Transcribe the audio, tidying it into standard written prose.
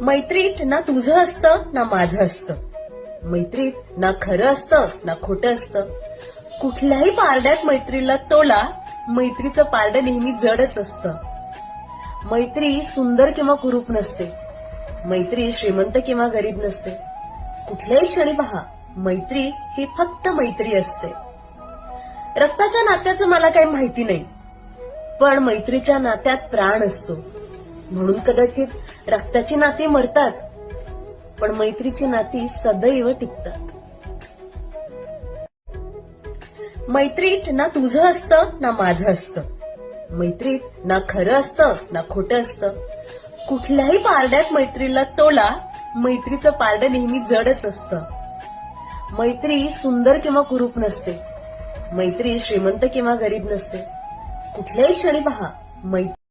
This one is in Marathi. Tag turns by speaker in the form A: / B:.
A: मैत्रीत ना तुझं असतं ना माझं असतं. मैत्रीत ना खरं असतं ना खोटं असतं. कुठल्याही पारड्यात मैत्रीला तोला, मैत्रीचं पारडं नेहमी जडच असतं. मैत्री सुंदर किंवा कुरूप नसते. मैत्री श्रीमंत किंवा गरीब नसते. कुठल्याही क्षणी पहा, मैत्री ही फक्त मैत्री असते. रक्ताच्या नात्याचं मला काही माहिती नाही, पण मैत्रीच्या नात्यात प्राण असतो. म्हणून कदाचित रक्ताची नाती मरतात, पण मैत्रीची नाती सदैव टिकतात. मैत्रीत ना तुझं असतं ना माझं असतं. मैत्रीत ना खरं असतं ना खोटं असतं. कुठल्याही पारड्यात मैत्रीला तोला, मैत्रीचं पारडं नेहमी जडच असतं. मैत्री सुंदर किंवा कुरूप नसते. मैत्री श्रीमंत किंवा गरीब नसते. कुठल्याही क्षणी पहा, मैत्री